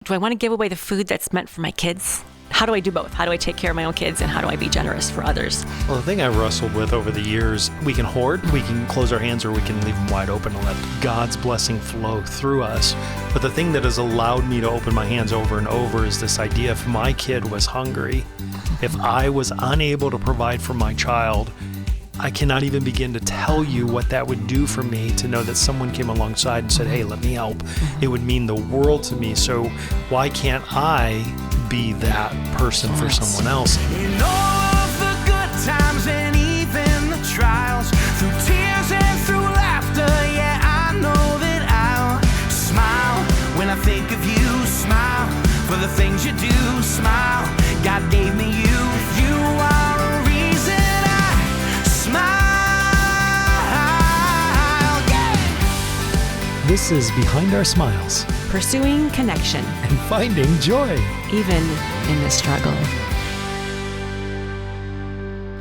do I want to give away the food that's meant for my kids? How do I do both? How do I take care of my own kids, and how do I be generous for others? Well, the thing I've wrestled with over the years, we can hoard, we can close our hands, or we can leave them wide open and let God's blessing flow through us. But the thing that has allowed me to open my hands over and over is this idea: if my kid was hungry, if I was unable to provide for my child, I cannot even begin to tell you what that would do for me to know that someone came alongside and said, hey, let me help. It would mean the world to me. So why can't I be that person for someone else? In all of the good times and even the trials, through tears and through laughter, yeah, I know that I'll smile when I think of you. Smile for the things you do. Smile, God gave me you. You are a reason I smile. Yeah. This is Behind Our Smiles Pursuing connection, and finding joy. even in the struggle.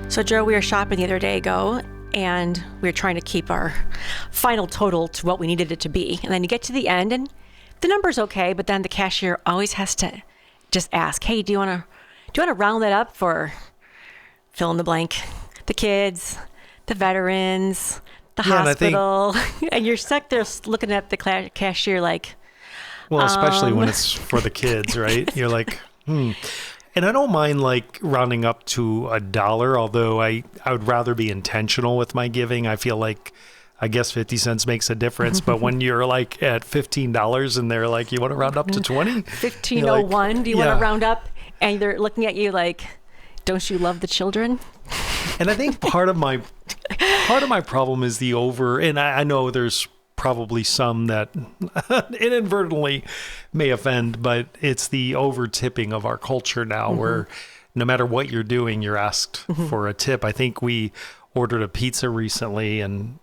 So, Joe, we were shopping the other day ago, and we were trying to keep our final total to what we needed it to be. And then you get to the end, and the number's okay, but then the cashier always has to just ask, "Hey, do you want to round that up for fill in the blank? The kids, the veterans, the hospital," and you're stuck there looking at the cashier like. Well, especially when it's for the kids, right? You're like, And I don't mind like rounding up to $1, although I would rather be intentional with my giving. I feel like, I guess 50 cents makes a difference. But when you're like at $15 and they're like, you want to round up to 20? 1501, do you want to round up? And they're looking at you like, don't you love the children? And I think part of my problem is the and I know there's probably some that inadvertently may offend, but it's the over tipping of our culture now, where no matter what you're doing, you're asked for a tip. I think we ordered a pizza recently, and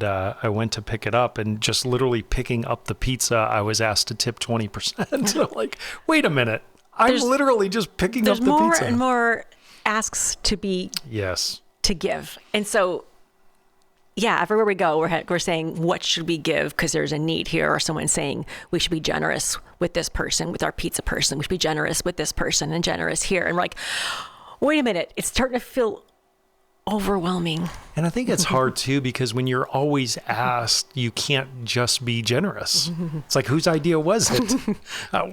I went to pick it up, and just literally picking up the pizza, I was asked to tip 20%. So I'm like, wait a minute, I'm literally just picking up the pizza. There's more and more asks to be to give, and so. Yeah, everywhere we go, we're saying, what should we give? Because there's a need here, or someone saying we should be generous with this person, with our pizza person. We should be generous with this person and generous here. And we're like, wait a minute, it's starting to feel overwhelming. And I think it's hard too, because when you're always asked, you can't just be generous. It's like, whose idea was it?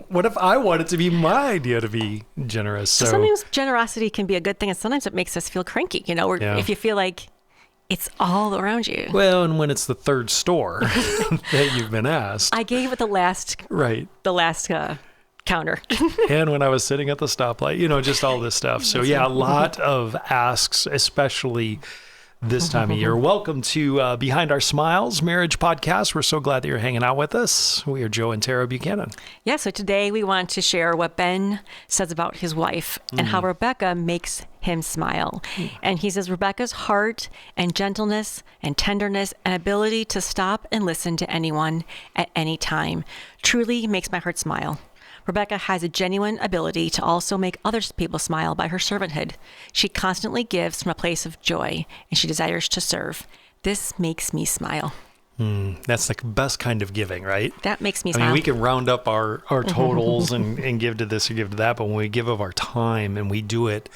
What if I want it to be my idea to be generous? So sometimes generosity can be a good thing, and sometimes it makes us feel cranky, if you feel like it's all around you. Well, and when it's the third store that you've been asked. I gave it the last counter. And when I was sitting at the stoplight, just all this stuff. So yeah, a lot of asks, especially this time of year. Welcome to Behind Our Smiles Marriage Podcast. We're so glad that you're hanging out with us. We are Joe and Tara Buchanan. Yeah, so today we want to share what Ben says about his wife and how Rebecca makes him smile. And he says Rebecca's heart and gentleness and tenderness and ability to stop and listen to anyone at any time truly makes my heart smile. Rebecca has a genuine ability to also make other people smile by her servanthood. She constantly gives from a place of joy, and she desires to serve. This makes me smile. That's the best kind of giving, right? That makes me smile. I mean, we can round up our totals and give to this or give to that, but when we give of our time and we do it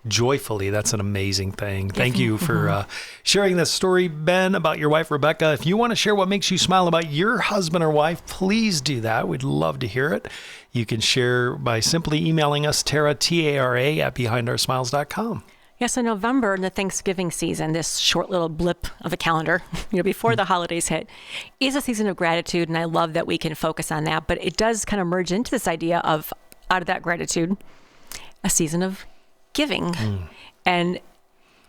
joyfully, that's an amazing thing. Thank you for sharing this story, Ben, about your wife, Rebecca. If you want to share what makes you smile about your husband or wife, please do that. We'd love to hear it. You can share by simply emailing us, Tara, T-A-R-A, at behindoursmiles.com. Yes, in November, in the Thanksgiving season, this short little blip of a calendar, before the holidays hit, is a season of gratitude, and I love that we can focus on that. But it does kind of merge into this idea of, out of that gratitude, a season of giving. And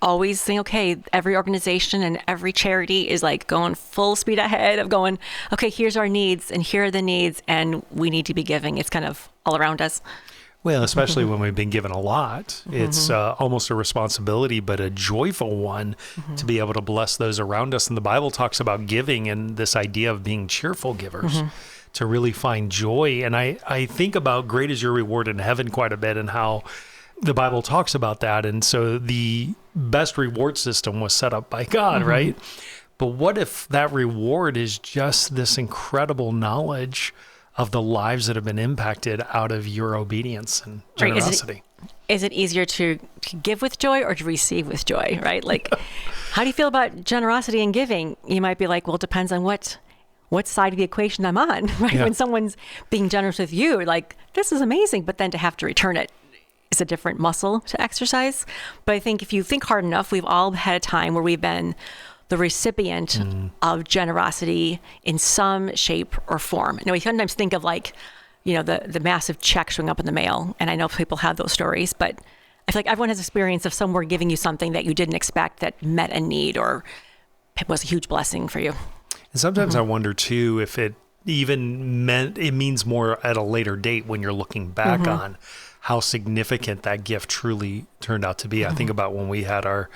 always think, okay, every organization and every charity is like going full speed ahead of going, okay, here's our needs and here are the needs, and we need to be giving. It's kind of all around us. Well, especially when we've been given a lot, it's almost a responsibility, but a joyful one to be able to bless those around us. And the Bible talks about giving and this idea of being cheerful givers, to really find joy. And I think about great is your reward in heaven quite a bit, and how the Bible talks about that. And so the best reward system was set up by God, right? But what if that reward is just this incredible knowledge of the lives that have been impacted out of your obedience and Right. generosity. Is it easier to give with joy or to receive with joy, right? Like, how do you feel about generosity and giving? You might be like, well, it depends on what side of the equation I'm on, right? Yeah. When someone's being generous with you, like, this is amazing, but then to have to return it is a different muscle to exercise. But I think if you think hard enough, we've all had a time where we've been the recipient of generosity in some shape or form. Now, we sometimes think of like, the massive check showing up in the mail. And I know people have those stories, but I feel like everyone has experience of somewhere giving you something that you didn't expect that met a need or was a huge blessing for you. And sometimes I wonder too if it even means more at a later date when you're looking back on how significant that gift truly turned out to be. I think about when we had our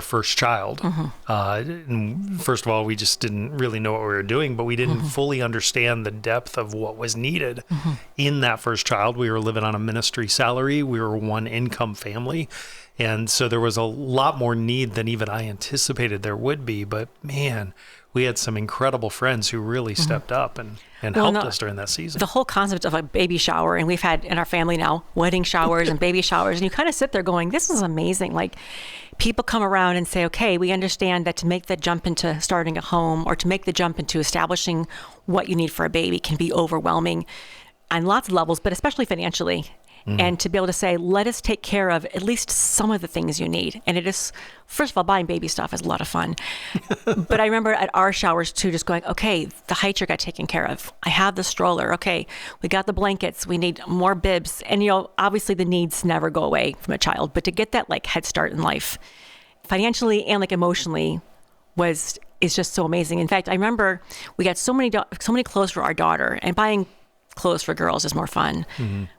first child. And first of all, we just didn't really know what we were doing, but we didn't fully understand the depth of what was needed in that first child. We were living on a ministry salary. We were one income family. And so there was a lot more need than even I anticipated there would be. But man, we had some incredible friends who really stepped up and helped us during that season. The whole concept of a baby shower, and we've had in our family now wedding showers and baby showers, and you kind of sit there going, this is amazing. Like, people come around and say, okay, we understand that to make the jump into starting a home or to make the jump into establishing what you need for a baby can be overwhelming on lots of levels, but especially financially. And to be able to say, let us take care of at least some of the things you need. And it is, first of all, buying baby stuff is a lot of fun. But I remember at our showers too, just going, okay, the high chair got taken care of. I have the stroller. Okay, we got the blankets. We need more bibs. And, obviously the needs never go away from a child. But to get that like head start in life, financially and like emotionally, is just so amazing. In fact, I remember we got so many clothes for our daughter, and buying clothes for girls is more fun.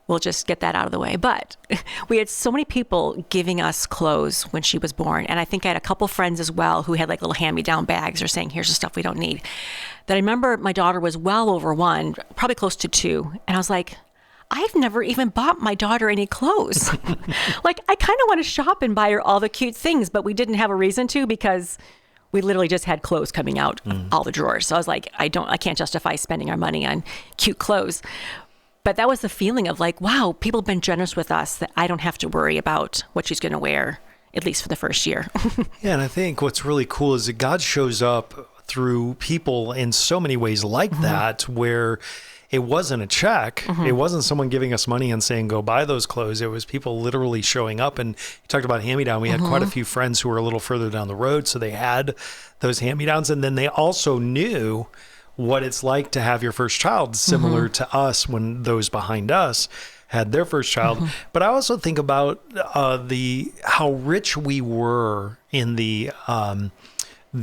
We'll just get that out of the way. But we had so many people giving us clothes when she was born. And I think I had a couple friends as well who had like little hand-me-down bags or saying, here's the stuff we don't need. That I remember my daughter was well over 1, probably close to 2. And I was like, I've never even bought my daughter any clothes. Like, I kind of want to shop and buy her all the cute things, but we didn't have a reason to because we literally just had clothes coming out all the drawers. So I was like, I can't justify spending our money on cute clothes. But that was the feeling of like, wow, people have been generous with us that I don't have to worry about what she's going to wear, at least for the first year. Yeah, and I think what's really cool is that God shows up through people in so many ways like that, where it wasn't a check. It wasn't someone giving us money and saying, go buy those clothes. It was people literally showing up. And you talked about hand-me-down. We had quite a few friends who were a little further down the road, so they had those hand-me-downs. And then they also knew what it's like to have your first child, similar to us when those behind us had their first child. But I also think about how rich we were in the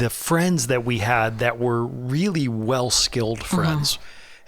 friends that we had that were really well-skilled friends.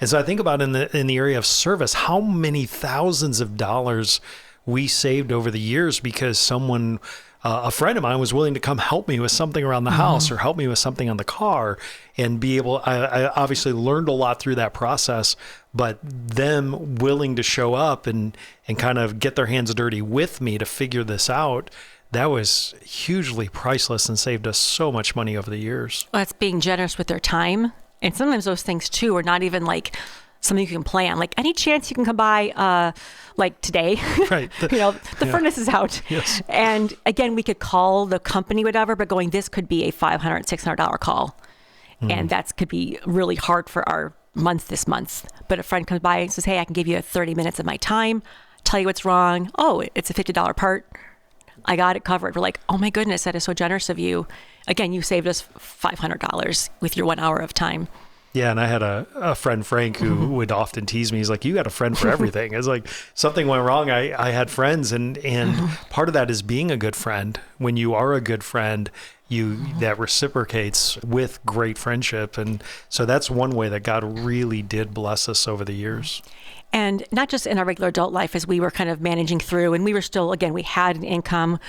And so I think about in the area of service, how many thousands of dollars we saved over the years because someone, a friend of mine, was willing to come help me with something around the house or help me with something on the car, and be able. I obviously learned a lot through that process, but them willing to show up and kind of get their hands dirty with me to figure this out. That was hugely priceless and saved us so much money over the years. Well, it's being generous with their time. And sometimes those things too are not even like something you can plan. Like, any chance you can come by, like today, Right. The furnace is out. Yes. And again, we could call the company, whatever, but going, this could be a $500, $600 call. And that could be really hard for our month this month. But a friend comes by and says, hey, I can give you 30 minutes of my time, tell you what's wrong. Oh, it's a $50 part. I got it covered. We're like, oh my goodness, that is so generous of you. Again, you saved us $500 with your 1 hour of time. Yeah, and I had a friend, Frank, who would often tease me. He's like, you got a friend for everything. It's like something went wrong. I had friends, and part of that is being a good friend. When you are a good friend, that reciprocates with great friendship. And so that's one way that God really did bless us over the years. And not just in our regular adult life as we were kind of managing through, and we were still, again, we had an income,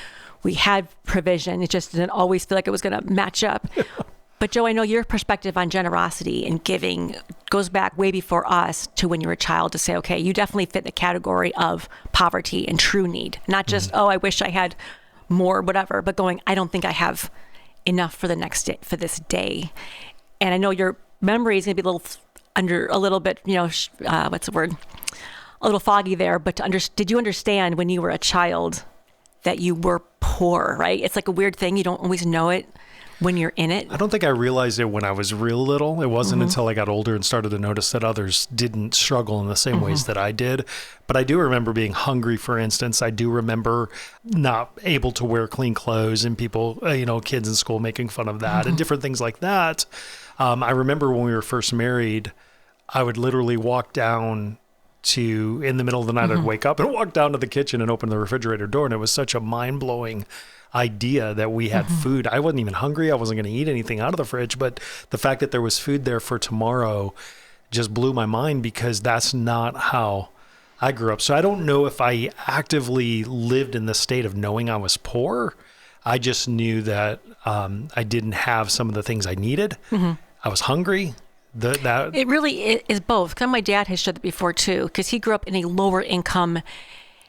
we had provision. It just didn't always feel like it was going to match up. But Joe, I know your perspective on generosity and giving goes back way before us to when you were a child, to say, okay, you definitely fit the category of poverty and true need. Not just, oh, I wish I had more, whatever, but going, I don't think I have enough for the next day, for this day. And I know your memory is going to be a little under a little bit, what's the word? A little foggy there, but did you understand when you were a child that you were poor, right? It's like a weird thing. You don't always know it when you're in it. I don't think I realized it when I was real little. It wasn't until I got older and started to notice that others didn't struggle in the same ways that I did. But I do remember being hungry, for instance. I do remember not able to wear clean clothes and people, kids in school making fun of that and different things like that. I remember when we were first married, I would literally walk down in the middle of the night, I'd wake up and walk down to the kitchen and open the refrigerator door. And it was such a mind-blowing idea that we had food. I wasn't even hungry. I wasn't going to eat anything out of the fridge, but the fact that there was food there for tomorrow just blew my mind because that's not how I grew up. So I don't know if I actively lived in the state of knowing I was poor. I just knew that I didn't have some of the things I needed. I was hungry. It really is both. Because my dad has shared that before too, because he grew up in a lower income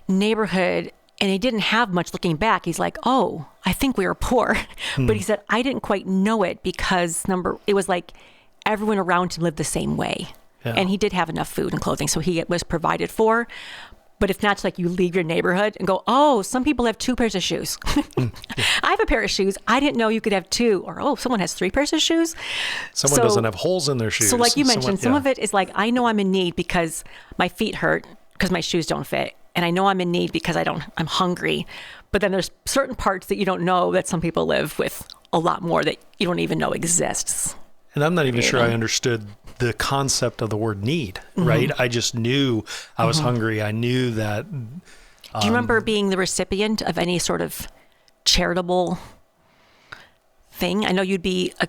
neighborhood and he didn't have much. Looking back, he's like, oh, I think we were poor. But he said, I didn't quite know it because it was like everyone around him lived the same way. Yeah. And he did have enough food and clothing, so he was provided for. But it's not like you leave your neighborhood and go, oh, some people have 2 pairs of shoes. I have a pair of shoes. I didn't know you could have 2. Or, oh, someone has 3 pairs of shoes. Someone doesn't have holes in their shoes. So like you mentioned, some of it is like, I know I'm in need because my feet hurt because my shoes don't fit. And I know I'm in need because I'm hungry. But then there's certain parts that you don't know that some people live with a lot more that you don't even know exists. And I'm not even sure I understood the concept of the word need, right? I just knew I was hungry. I knew that. Do you remember being the recipient of any sort of charitable thing? I know you'd be a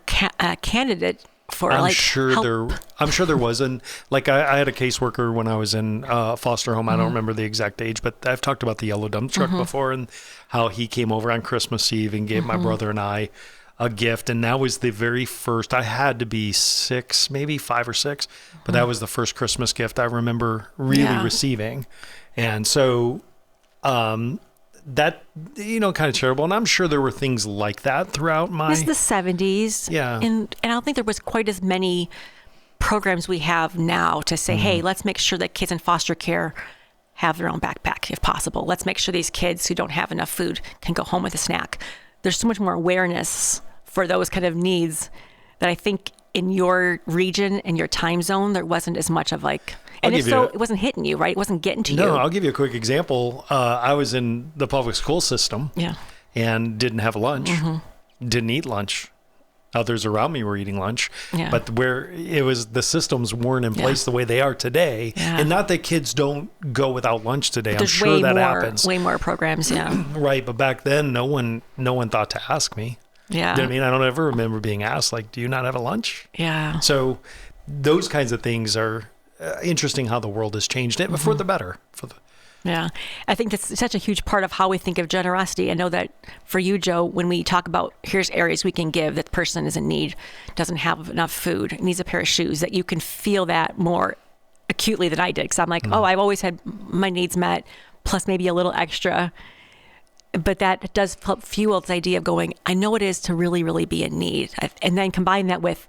candidate for I'm like sure help. I'm sure there was. And like I had a caseworker when I was in foster home. I don't remember the exact age, but I've talked about the yellow dump truck before and how he came over on Christmas Eve and gave my brother and I a gift. And that was the very first. I had to be 6, maybe 5 or 6, but that was the first Christmas gift I remember really receiving. And so that, kind of charitable. And I'm sure there were things like that throughout my... It was the 70s. Yeah. And I don't think there was quite as many programs we have now to say, hey, let's make sure that kids in foster care have their own backpack if possible. Let's make sure these kids who don't have enough food can go home with a snack. There's so much more awareness for those kind of needs that I think in your region and your time zone, there wasn't as much of like... And if so, it wasn't hitting you, right? It wasn't getting to you. No, I'll give you a quick example. I was in the public school system and didn't have lunch, didn't eat lunch. Others around me were eating lunch, but where it was, the systems weren't in place the way they are today. Yeah. And not that kids don't go without lunch today. I'm sure that happens. Way more programs, Right, but back then, no one thought to ask me. Yeah. You know what I mean? I don't ever remember being asked, like, do you not have a lunch? Yeah. So those kinds of things are... interesting how the world has changed it, but for the better. Yeah. I think that's such a huge part of how we think of generosity. I know that for you, Joe, when we talk about here's areas we can give that the person is in need, doesn't have enough food, needs a pair of shoes, that you can feel that more acutely than I did. Because I'm like, oh, I've always had my needs met, plus maybe a little extra. But that does help fuel this idea of going, I know it is to really, really be in need. And then combine that with,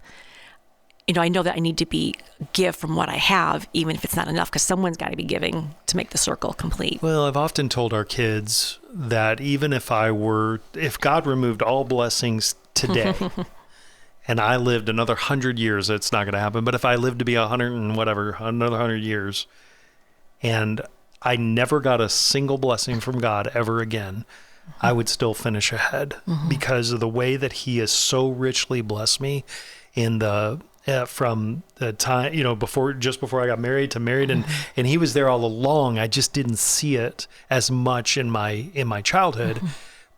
I know that I need to give from what I have, even if it's not enough, because someone's got to be giving to make the circle complete. Well, I've often told our kids that even if God removed all blessings today and I lived another 100 years, it's not going to happen. But if I lived to be 100 and whatever, another 100 years, and I never got a single blessing from God ever again, I would still finish ahead because of the way that he has so richly blessed me in from the time, just before I got married and he was there all along. I just didn't see it as much in my childhood.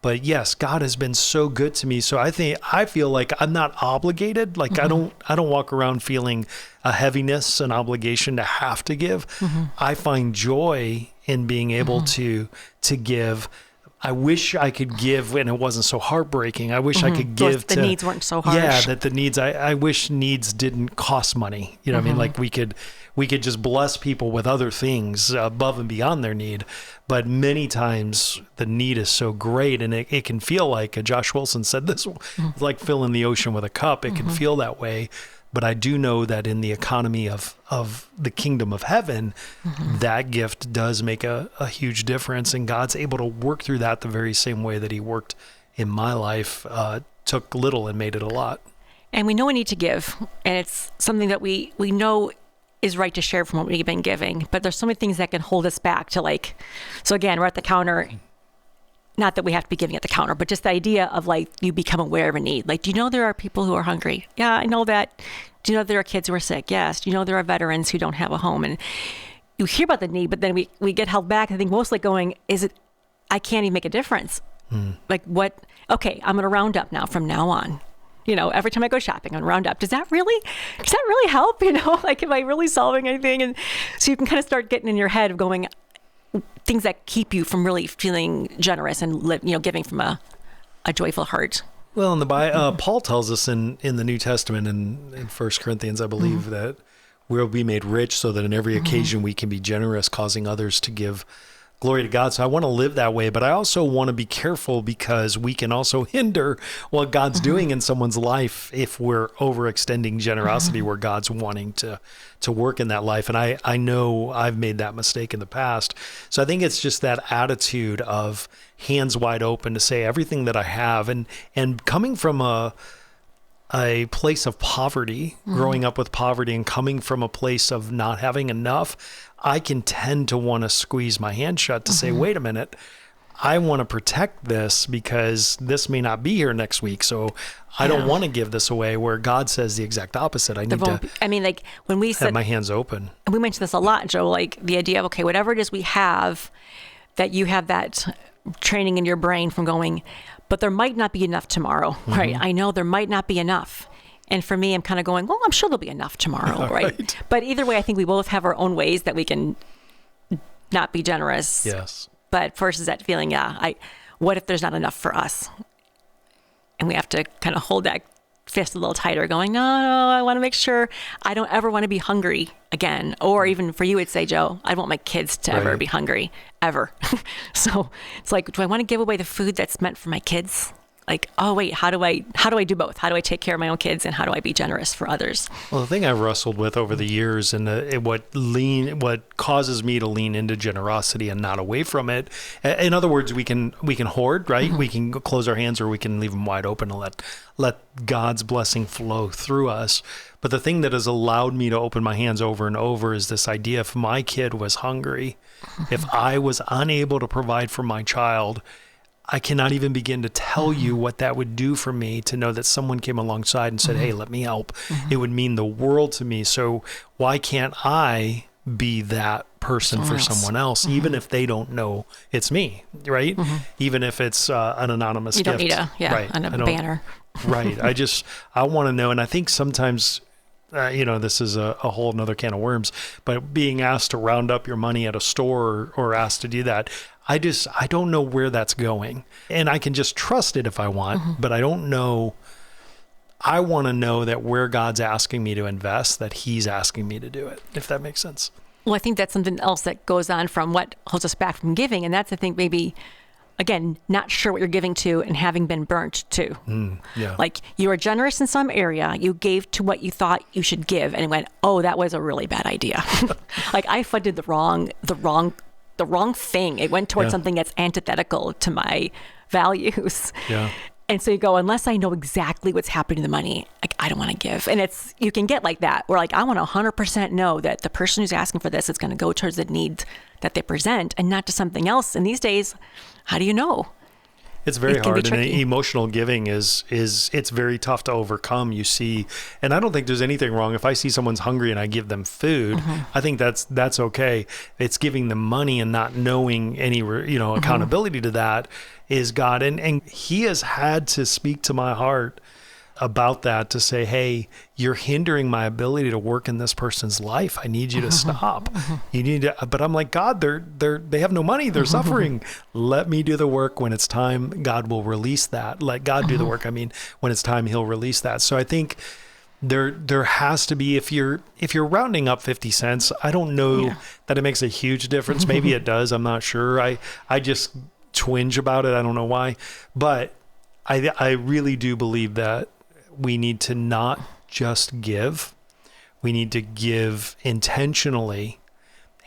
But yes, God has been so good to me. So I feel like I'm not obligated. Like I don't walk around feeling a heaviness, an obligation to have to give. I find joy in being able to give. I wish I could give when it wasn't so heartbreaking. I wish I could give the needs weren't so harsh. Yeah, that the needs, I wish needs didn't cost money. You know what I mean? Like we could just bless people with other things above and beyond their need. But many times the need is so great and it can feel like, Josh Wilson said this, like filling the ocean with a cup. It can feel that way. But I do know that in the economy of the kingdom of heaven, that gift does make a huge difference. And God's able to work through that the very same way that he worked in my life, took little and made it a lot. And we know we need to give, and it's something that we know is right to share from what we've been giving, but there's so many things that can hold us back to like, so again, we're at the counter, not that we have to be giving at the counter, but just the idea of like, you become aware of a need. Like, do you know there are people who are hungry? Yeah, I know that. Do you know there are kids who are sick? Yes. Do you know there are veterans who don't have a home? And you hear about the need, but then we get held back. I think mostly going, I can't even make a difference. Like what? Okay, I'm going to round up now from now on. Every time I go shopping, I'm round up. Does that really help? Like, am I really solving anything? And so you can kind of start getting in your head of going, things that keep you from really feeling generous and giving from a joyful heart. Well, in the Bible, Paul tells us in the New Testament in 1 Corinthians, I believe, that we'll be made rich so that in every occasion we can be generous, causing others to give glory to God. So I want to live that way, but I also want to be careful because we can also hinder what God's doing in someone's life if we're overextending generosity where God's wanting to work in that life. And I know I've made that mistake in the past. So I think it's just that attitude of hands wide open to say everything that I have, and coming from a place of poverty, growing up with poverty and coming from a place of not having enough, I can tend to want to squeeze my hand shut to say, wait a minute, I want to protect this because this may not be here next week. So I don't want to give this away, where God says the exact opposite. I need to like when we have my hands open. And we mentioned this a lot, Joe, like the idea of, okay, whatever it is we have, that you have that training in your brain from going, but there might not be enough tomorrow, right? I know there might not be enough. And for me, I'm kind of going, well, I'm sure there'll be enough tomorrow, right? But either way, I think we both have our own ways that we can not be generous. Yes. But versus that feeling, what if there's not enough for us? And we have to kind of hold that fist a little tighter, going, no, I want to make sure I don't ever want to be hungry again. Or even for you, it'd say, Joe, I don't want my kids to ever be hungry, ever. So it's like, do I want to give away the food that's meant for my kids? Like, oh wait, how do I do both? How do I take care of my own kids, and how do I be generous for others? Well, the thing I've wrestled with over the years, and what causes me to lean into generosity and not away from it. In other words, we can hoard, right? We can close our hands, or we can leave them wide open and let God's blessing flow through us. But the thing that has allowed me to open my hands over and over is this idea: if my kid was hungry, if I was unable to provide for my child, I cannot even begin to tell you what that would do for me to know that someone came alongside and said, hey, let me help. It would mean the world to me. So why can't I be that person for someone else, even if they don't know it's me, right? Even if it's an anonymous gift. You don't need a banner. Right. I want to know. And I think sometimes, this is a whole nother can of worms, but being asked to round up your money at a store or asked to do that, I don't know where that's going. And I can just trust it if I want, but I don't know. I want to know that where God's asking me to invest, that he's asking me to do it, if that makes sense. Well, I think that's something else that goes on from what holds us back from giving. And that's, I think, maybe, again, not sure what you're giving to and having been burnt too. Like, you were generous in some area, you gave to what you thought you should give, and it went, oh, that was a really bad idea. Like, I funded the wrong thing. It went towards something that's antithetical to my values. Yeah. And so you go, unless I know exactly what's happening to the money, like, I don't want to give. And you can get like that, where like, I want to 100% know that the person who's asking for this is going to go towards the needs that they present and not to something else. And these days, how do you know? It's very hard, and emotional giving it's very tough to overcome. You see, and I don't think there's anything wrong if I see someone's hungry and I give them food. I think that's okay. It's giving them money and not knowing any accountability to that is God, and he has had to speak to my heart about that, to say, hey, you're hindering my ability to work in this person's life. I need you to stop. You need to, but I'm like, God, they have no money. They're suffering. Let me do the work. When it's time, God will release that. Let God do the work. I mean, when it's time, he'll release that. So I think there has to be, if you're rounding up 50 cents, I don't know that it makes a huge difference. Maybe it does. I'm not sure. I just twinge about it. I don't know why, but I really do believe that we need to not just give, We need to give intentionally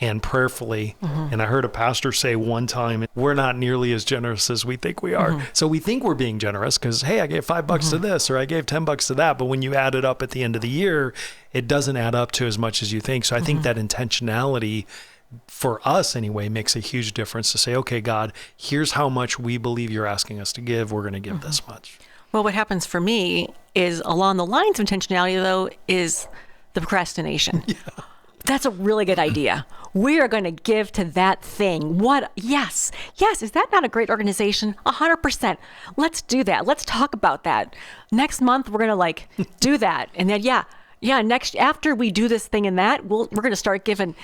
and prayerfully. And I heard a pastor say one time, we're not nearly as generous as we think we are. So we think we're being generous because, hey, I gave $5 to this, or I gave $10 to that. But when you add it up at the end of the year, it doesn't add up to as much as you think. So I think that intentionality for us anyway makes a huge difference to say, okay, God, here's how much we believe you're asking us to give. We're going to give this much. Well, what happens for me is along the lines of intentionality, though, is the procrastination. That's a really good idea. We are going to give to that thing. What? Yes. Is that not a great organization? 100%. Let's do that. Let's talk about that. Next month, we're going to do that. And then, next, after we do this thing and that, we're going to start giving.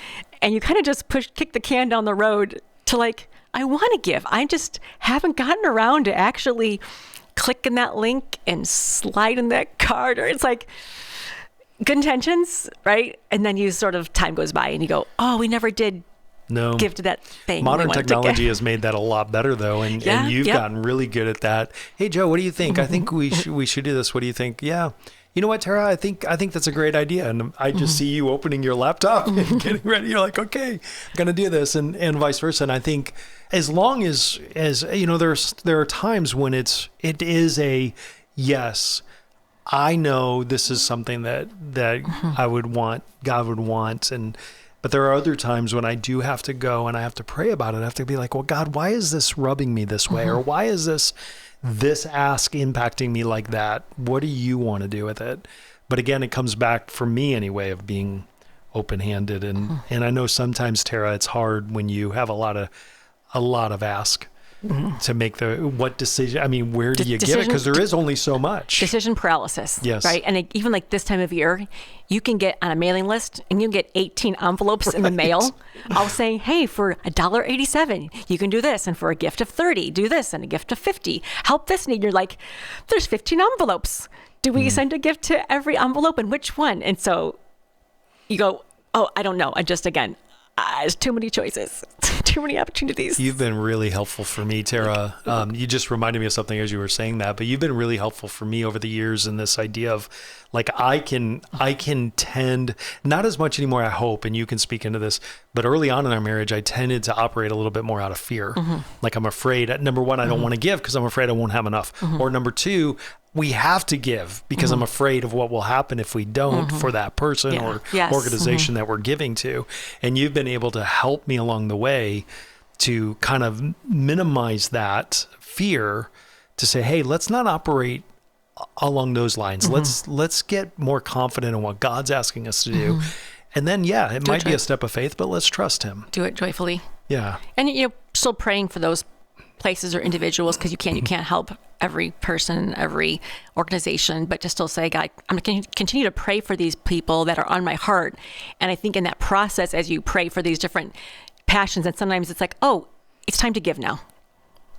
And you kind of just kick the can down the road to I want to give. I just haven't gotten around to actually clicking that link and sliding that card. Or it's good intentions, right? And then you sort of, time goes by and you go, oh, we never did give to that thing. Modern technology has made that a lot better, though. And you've gotten really good at that. Hey, Joe, what do you think? I think we should do this. What do you think? Yeah. You know what, Tara? I think that's a great idea. And I just see you opening your laptop and getting ready. You're like, okay, I'm going to do this, and vice versa. And I think as long as there are times when it is a yes, I know this is something that I would want, God would want. But there are other times when I do have to go and I have to pray about it. I have to be like, well, God, why is this rubbing me this way? Or why is this ask impacting me like that? What do you want to do with it? But again, it comes back for me anyway of being open-handed. And I know sometimes, Tara, it's hard when you have a lot of ask. To make what decision? I mean, where do you give it? Because there is only so much. Decision paralysis. Yes. Right. And even this time of year, you can get on a mailing list and you can get 18 envelopes in the mail, all saying, hey, for $1.87, you can do this. And for a gift of $30, do this. And a gift of $50, help this need. You're like, there's 15 envelopes. Do we send a gift to every envelope, and which one? And so you go, oh, I don't know. There's too many choices, too many opportunities. You've been really helpful for me, Tara. You just reminded me of something as you were saying that, but you've been really helpful for me over the years in this idea of I can tend, not as much anymore, I hope, and you can speak into this, but early on in our marriage, I tended to operate a little bit more out of fear. I'm afraid, number one, I don't want to give because I'm afraid I won't have enough. Or number two, we have to give because I'm afraid of what will happen if we don't for that person or organization that we're giving to. And you've been able to help me along the way to kind of minimize that fear, to say, hey, let's not operate along those lines. Let's get more confident in what God's asking us to do. And then, it might be a step of faith, but let's trust him. Do it joyfully. Yeah. And you're still praying for those places or individuals, because you can't help every person, every organization, but to still say, God, I'm going to continue to pray for these people that are on my heart. And I think in that process, as you pray for these different passions, and sometimes it's like, oh, it's time to give now,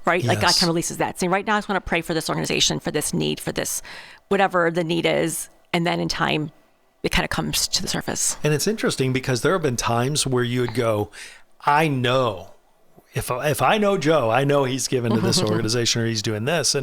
right? Yes. Like God kind of releases that, saying, right now I just want to pray for this organization, for this need, for this, whatever the need is. And then in time, it kind of comes to the surface. And it's interesting because there have been times where you would go, I know, if I know Joe, I know he's given to this organization or he's doing this.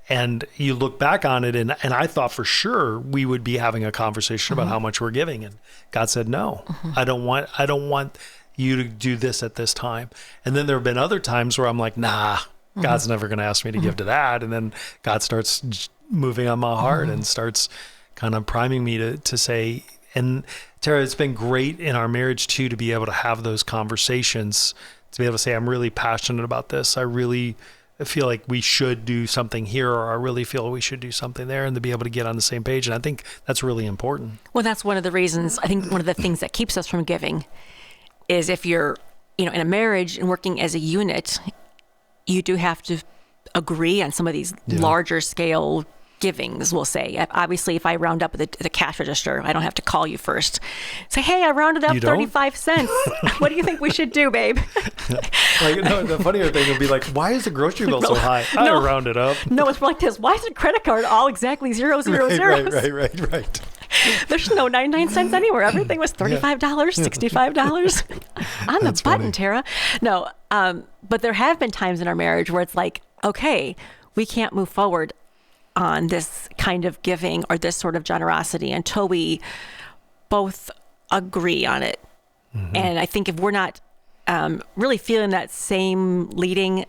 And you look back on it, and I thought for sure we would be having a conversation about how much we're giving. And God said, no, I don't want you to do this at this time. And then there have been other times where I'm like, nah, God's never going to ask me to give to that. And then God starts moving on my heart and starts kind of priming me to say, and Tara, it's been great in our marriage too, to be able to have those conversations, to be able to say, I'm really passionate about this. I really feel like we should do something here, or I really feel we should do something there, and to be able to get on the same page. And I think that's really important. Well, that's one of the reasons, I think one of the things that keeps us from giving is if you're, in a marriage and working as a unit, you do have to agree on some of these larger scale givings, we'll say. Obviously, if I round up at the cash register, I don't have to call you first. Say, hey, I rounded up 35 cents. What do you think we should do, babe? The funnier thing would be like, why is the grocery bill so high? I rounded up. No, it's more like this. Why is the credit card all exactly 0, 0, 0? Right. There's no 99 cents anywhere. Everything was $35, $65 on the button, funny. Tara. No, but there have been times in our marriage where it's like, okay, we can't move forward on this kind of giving or this sort of generosity until we both agree on it. And I think if we're not really feeling that same leading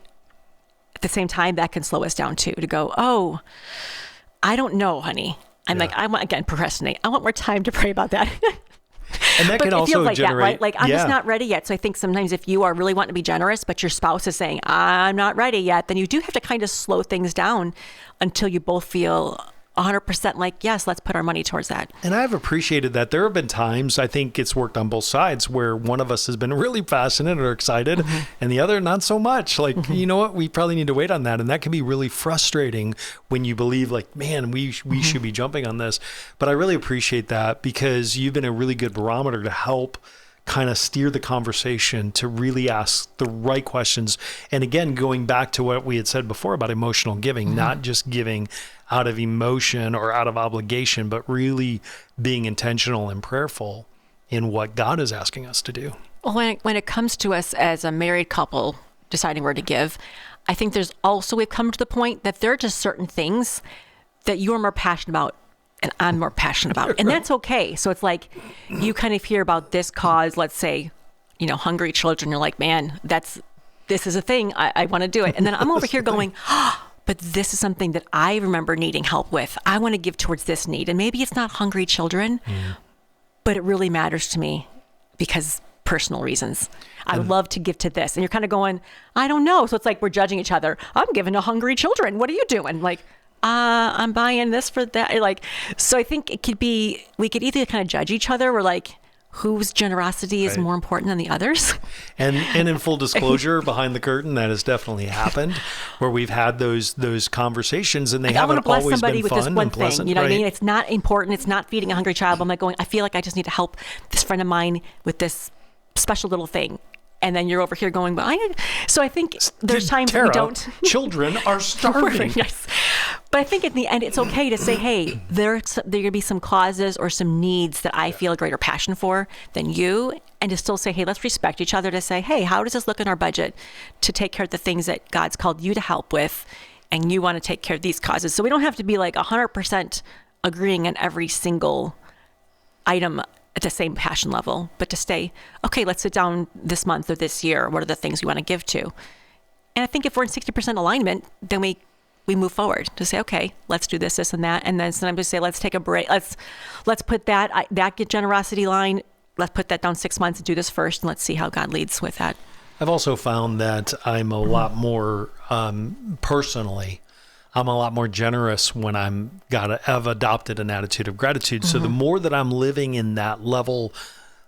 at the same time, that can slow us down too, to go, oh, I don't know, honey. I'm like, I want, again, procrastinate. I want more time to pray about that. And that but can it also feels like generate, that, right? Like, I'm just not ready yet. So I think sometimes if you are really wanting to be generous, but your spouse is saying, I'm not ready yet, then you do have to kind of slow things down until you both feel 100% like, yes, let's put our money towards that. And I've appreciated that. There have been times, I think it's worked on both sides, where one of us has been really passionate or excited and the other not so much. Like, you know what, we probably need to wait on that. And that can be really frustrating when you believe like, man, we should be jumping on this. But I really appreciate that, because you've been a really good barometer to help kind of steer the conversation to really ask the right questions. And again, going back to what we had said before about emotional giving, not just giving out of emotion or out of obligation, but really being intentional and prayerful in what God is asking us to do. Well, when it comes to us as a married couple deciding where to give, I think there's also, we've come to the point that there are just certain things that you're more passionate about and I'm more passionate about, and that's okay. So it's like, you kind of hear about this cause, let's say, hungry children. You're like, man, this is a thing. I want to do it. And then I'm over here going, but this is something that I remember needing help with. I want to give towards this need. And maybe it's not hungry children, but it really matters to me because personal reasons. I would love to give to this. And you're kind of going, I don't know. So it's like we're judging each other. I'm giving to hungry children. What are you doing? Like, I'm buying this for that. Like, so I think it could be, we could either kind of judge each other. We're like, whose generosity is more important than the others. And in full disclosure, behind the curtain, that has definitely happened, where we've had those conversations, and they haven't always been fun with this one and pleasant. Thing, you know what I mean? It's not important. It's not feeding a hungry child. But I'm like going, I feel like I just need to help this friend of mine with this special little thing. And then you're over here going, so I think there's times Tara, we don't. Children are starving. Yes. But I think in the end, it's okay to say, hey, there going to be some causes or some needs that I feel a greater passion for than you. And to still say, hey, let's respect each other, to say, hey, how does this look in our budget to take care of the things that God's called you to help with? And you want to take care of these causes. So we don't have to be like 100% agreeing on every single item at the same passion level, but to stay, okay, let's sit down this month or this year. What are the things we want to give to? And I think if we're in 60% alignment, then we move forward to say, okay, let's do this, this, and that. And then sometimes we say, let's take a break. Let's put that generosity line, let's put that down 6 months and do this first. And let's see how God leads with that. I've also found that I'm a lot more, personally, I'm a lot more generous when I've adopted an attitude of gratitude. So the more that I'm living in that level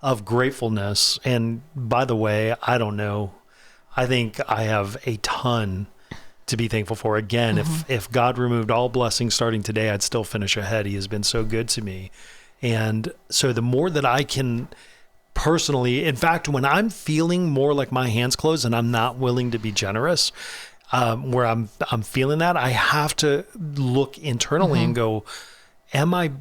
of gratefulness, and by the way, I don't know, I think I have a ton to be thankful for. Again, if God removed all blessings starting today, I'd still finish ahead. He has been so good to me. And so the more that I can personally, in fact, when I'm feeling more like my hands closed and I'm not willing to be generous, where I'm feeling that, I have to look internally and go, am I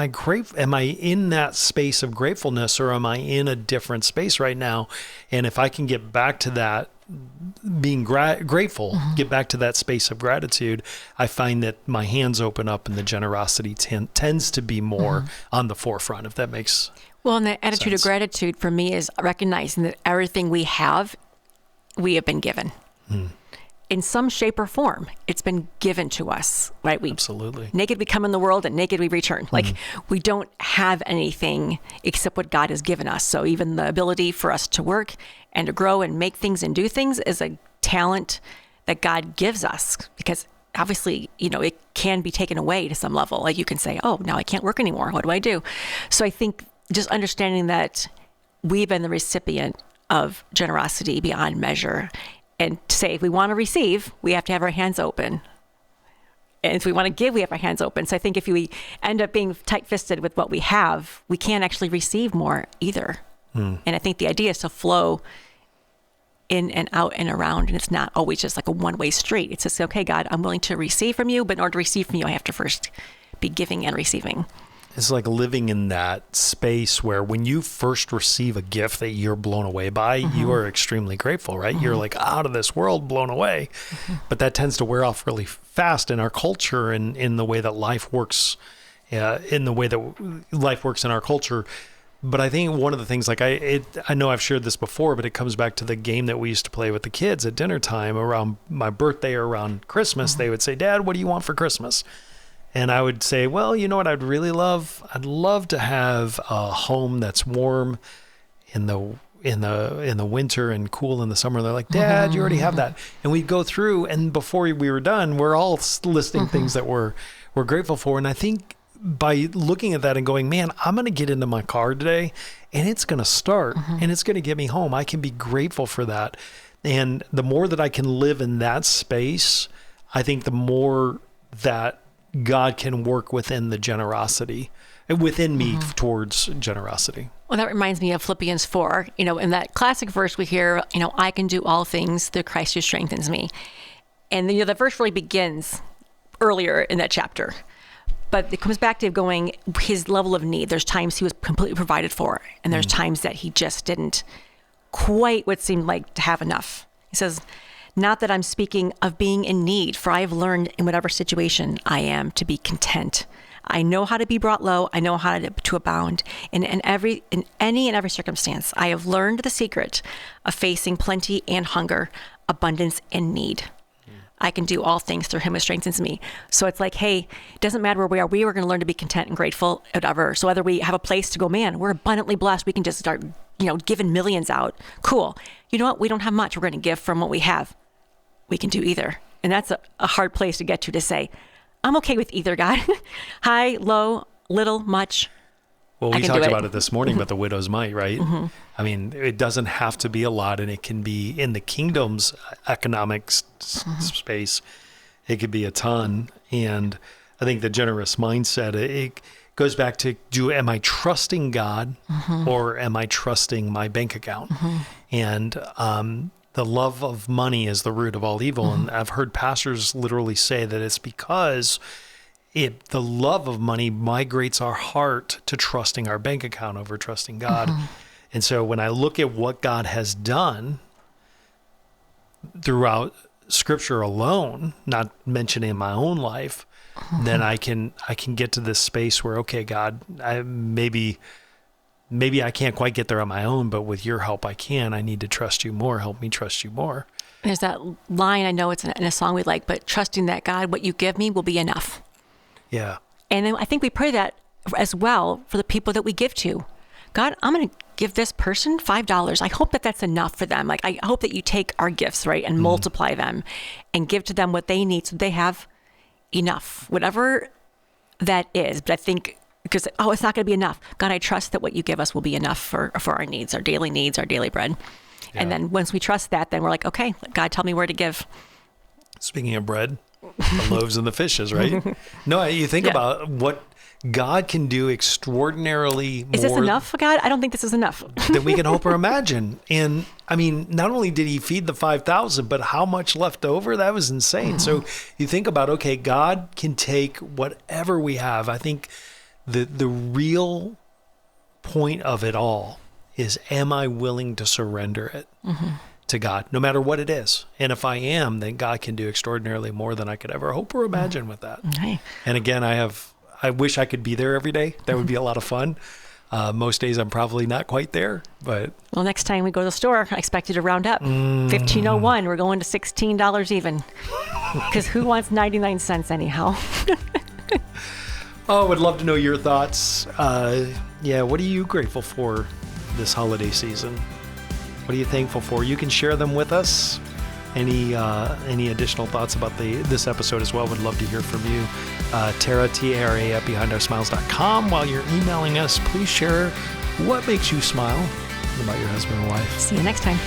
grateful? Am I in that space of gratefulness, or am I in a different space right now? And if I can get back to that, being grateful, get back to that space of gratitude, I find that my hands open up and the generosity tends to be more on the forefront, if that makes Well, and the attitude of gratitude for me is recognizing that everything we have been given. In some shape or form, it's been given to us, right? Absolutely. Naked we come in the world and naked we return. Like, we don't have anything except what God has given us. So even the ability for us to work and to grow and make things and do things is a talent that God gives us, because obviously, it can be taken away to some level. Like, you can say, oh, now I can't work anymore. What do I do? So I think just understanding that we've been the recipient of generosity beyond measure. And to say, if we want to receive, we have to have our hands open. And if we want to give, we have our hands open. So I think if we end up being tight-fisted with what we have, we can't actually receive more either. And I think the idea is to flow in and out and around. And it's not always just like a one-way street. It's just, okay, God, I'm willing to receive from you, but in order to receive from you, I have to first be giving and receiving. It's like living in that space where when you first receive a gift that you're blown away by, you are extremely grateful, right? You're like out of this world, blown away. But that tends to wear off really fast in our culture and in the way that life works, in our culture. But I think one of the things, like I know I've shared this before, but it comes back to the game that we used to play with the kids at dinner time around my birthday or around Christmas. They would say, "Dad, what do you want for Christmas?" And I would say, "Well, you know what I'd really love? I'd love to have a home that's warm in the winter and cool in the summer." They're like, "Dad, you already have that." And we'd go through, and before we were done, we're all listing things that we're grateful for. And I think by looking at that and going, man, I'm going to get into my car today and it's going to start and it's going to get me home. I can be grateful for that. And the more that I can live in that space, I think the more that God can work within the generosity, within me towards generosity. Well, that reminds me of Philippians 4. In that classic verse we hear, I can do all things through Christ who strengthens me. And the verse really begins earlier in that chapter. But it comes back to going his level of need. There's times he was completely provided for, and there's times that he just didn't quite what seemed like to have enough. He says, "Not that I'm speaking of being in need, for I have learned in whatever situation I am to be content. I know how to be brought low. I know how to abound in any and every circumstance. I have learned the secret of facing plenty and hunger, abundance and need. I can do all things through him who strengthens me." So it's like, hey, it doesn't matter where we are. We are going to learn to be content and grateful, whatever. So whether we have a place to go, man, we're abundantly blessed. We can just start, giving millions out. Cool. You know what? We don't have much. We're going to give from what we have. We can do either. And that's a hard place to get to say, I'm okay with either, God. High, low, little, much. Well, we talked about it this morning about the widow's mite, right? I mean, it doesn't have to be a lot, and it can be in the kingdom's economic space. It could be a ton. And I think the generous mindset, it goes back to, am I trusting God or am I trusting my bank account? And the love of money is the root of all evil. And I've heard pastors literally say that it's because the love of money migrates our heart to trusting our bank account over trusting God. And so when I look at what God has done throughout Scripture alone, not mentioning my own life, then I can get to this space where, okay, God, maybe I can't quite get there on my own, but with your help I can. I need to trust you more. Help me trust you more. There's that line, I know it's in a song we like, but trusting that God, what you give me will be enough. Yeah. And then I think we pray that as well for the people that we give to. God, I'm going to give this person $5. I hope that that's enough for them. Like, I hope that you take our gifts, right, and multiply them and give to them what they need so they have enough, whatever that is. But I think because, it's not going to be enough. God, I trust that what you give us will be enough for our needs, our daily bread. Yeah. And then once we trust that, then we're like, okay, God, tell me where to give. Speaking of bread, the loaves and the fishes, right? No, you think about what God can do extraordinarily more. Is this enough for God? I don't think this is enough. That we can hope or imagine. And I mean, not only did he feed the 5,000, but how much left over? That was insane. So you think about, okay, God can take whatever we have. I think the real point of it all is, am I willing to surrender it to God, no matter what it is? And if I am, then God can do extraordinarily more than I could ever hope or imagine with that. Okay. And again, I wish I could be there every day. That would be a lot of fun. Most days I'm probably not quite there, but. Well, next time we go to the store, I expect you to round up. $15.01, we're going to $16 even. Because who wants 99 cents anyhow? Oh, would love to know your thoughts. What are you grateful for this holiday season? What are you thankful for? You can share them with us. Any additional thoughts about this episode as well? Would love to hear from you. Tara, T-A-R-A, at behindoursmiles.com. While you're emailing us, please share what makes you smile about your husband or wife. See you next time.